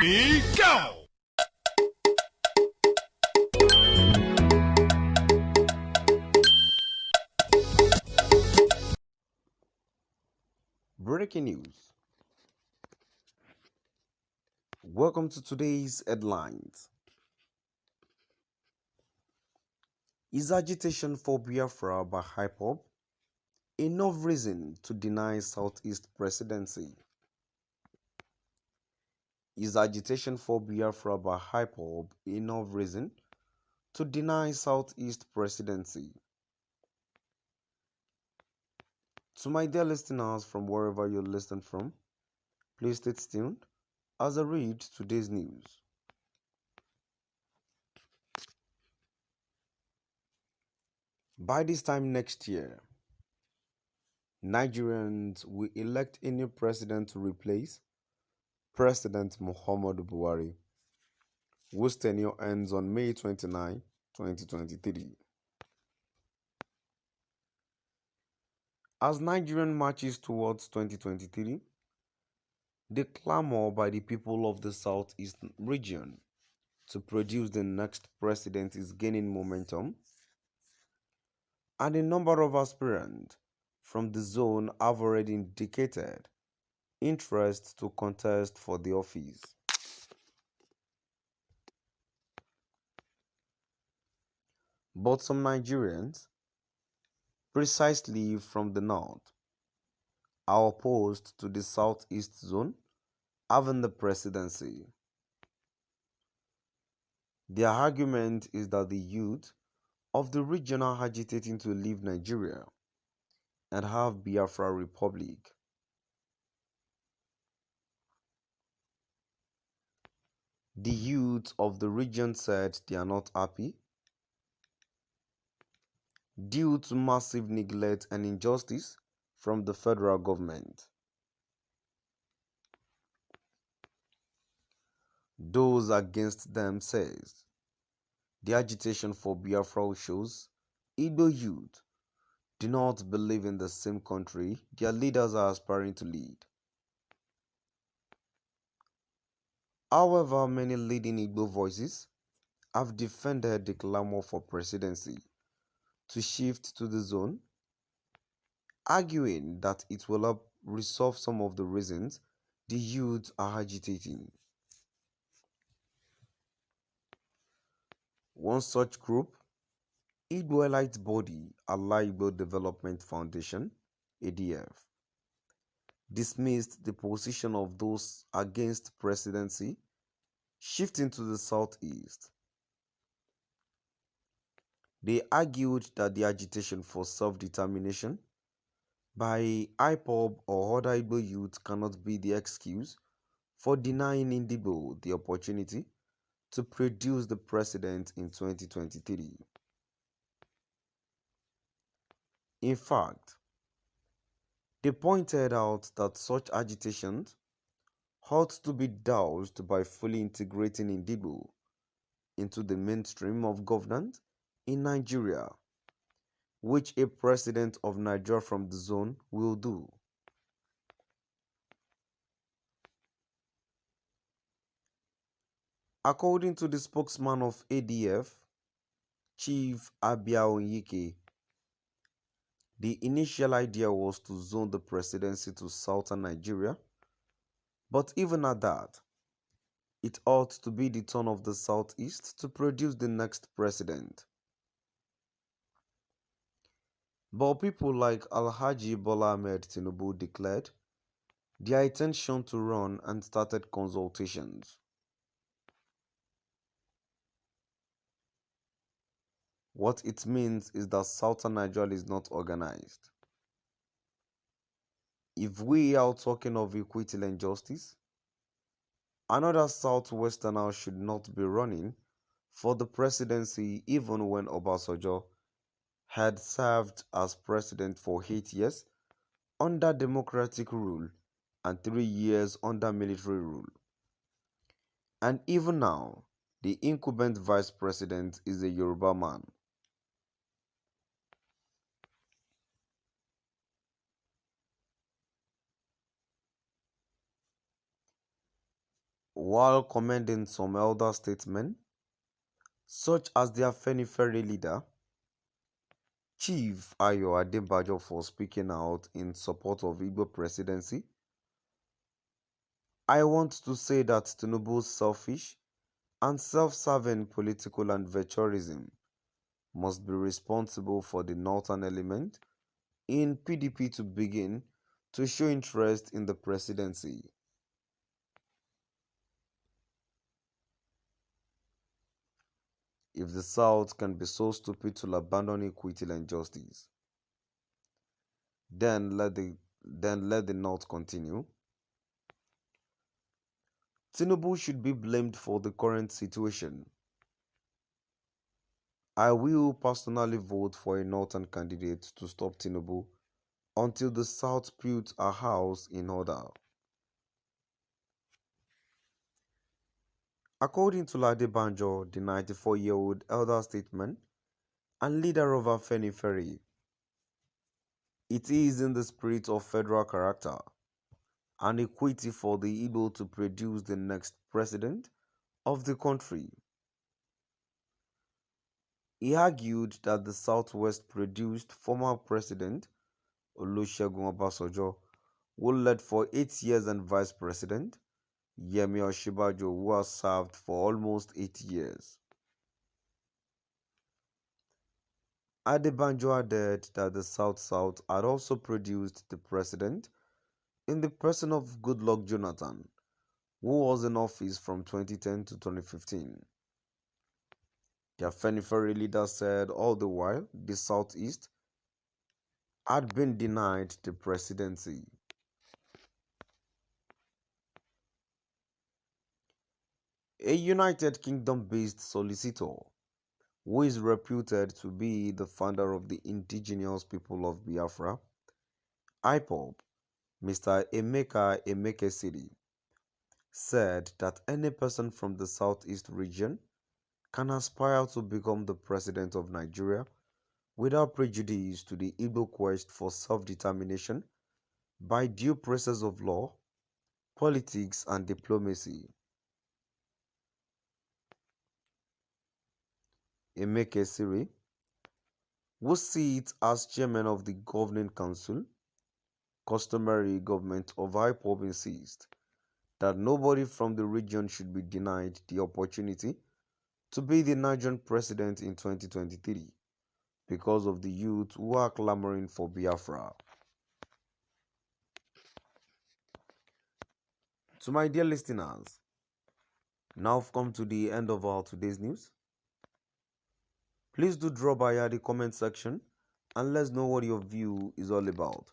Go! Breaking news. Welcome to today's headlines. Is agitation for Biafra by Ipob enough reason to deny Southeast presidency? Is agitation for Biafra by Ipob enough reason to deny Southeast presidency? To my dear listeners from wherever you're listening from, please stay tuned as I read today's news. By this time next year, Nigerians will elect a new president to replace President Muhammadu Buhari, whose tenure ends on May 29, 2023. As Nigerian marches towards 2023, the clamor by the people of the Southeast region to produce the next president is gaining momentum, and a number of aspirants from the zone have already indicated interest to contest for the office. But some Nigerians, precisely from the north, are opposed to the Southeast zone having the presidency. Their argument is that the youth of the region are agitating to leave Nigeria and have Biafra Republic. The youth of the region said they are not happy due to massive neglect and injustice from the federal government. Those against them says the agitation for Biafra shows Igbo youth do not believe in the same country their leaders are aspiring to lead. However, many leading Igbo voices have defended the clamor for presidency to shift to the zone, arguing that it will help resolve some of the reasons the youth are agitating. One such group, Igbo elite body Allah Igbo Development Foundation, ADF, dismissed the position of those against presidency shifting to the southeast. They argued that the agitation for self-determination by Ipob or other Igbo youth cannot be the excuse for denying Indigo the opportunity to produce the president in 2023. In fact, they pointed out that such agitations ought to be doused by fully integrating Indigo into the mainstream of governance in Nigeria, which a president of Nigeria from the zone will do. According to the spokesman of ADF, Chief Ãgïtatioñ, the initial idea was to zone the presidency to southern Nigeria, but even at that, it ought to be the turn of the southeast to produce the next president. But people like Alhaji Bola Ahmed Tinubu declared their intention to run and started consultations. What it means is that southern Nigeria is not organized. If we are talking of equity and justice, another southwesterner should not be running for the presidency even when Obasanjo had served as president for 8 years under democratic rule and 3 years under military rule. And even now, the incumbent vice president is a Yoruba man. while commending some elder statesmen, such as the Afenifere leader, Chief Ayo Adebayo, for speaking out in support of Igbo presidency. I want to say that Tinubu's selfish and self-serving political and venturism must be responsible for the northern element in PDP to begin to show interest in the presidency. If the South can be so stupid to abandon equity and justice, then let the North continue. Tinubu should be blamed for the current situation. I will personally vote for a Northern candidate to stop Tinubu until the South puts a house in order. According to Lade Banjo, the 94-year-old elder statesman and leader of Afenifere, it is in the spirit of federal character and equity for the Igbo to produce the next president of the country. He argued that the Southwest produced former President Olusegun Obasanjo, who led for 8 years, and Vice President Yemi Osinbajo, who has served for almost 8 years. Adebanjo added that the South had also produced the president in the person of Goodluck Jonathan, who was in office from 2010 to 2015. The Afenifere leader said all the while the Southeast had been denied the presidency. A United Kingdom-based solicitor, who is reputed to be the founder of the indigenous people of Biafra, Ipob, Mr. Emeka Emekesiri, said that any person from the Southeast region can aspire to become the president of Nigeria without prejudice to the Igbo quest for self-determination by due process of law, politics, and diplomacy. Emekesiri, who sits as chairman of the governing council, customary government of Ipob, insists that nobody from the region should be denied the opportunity to be the Nigerian president in 2023 because of the youth who are clamoring for Biafra. To my dear listeners, now I've come to the end of our today's news. Please do drop by at the comment section and let's know what your view is all about.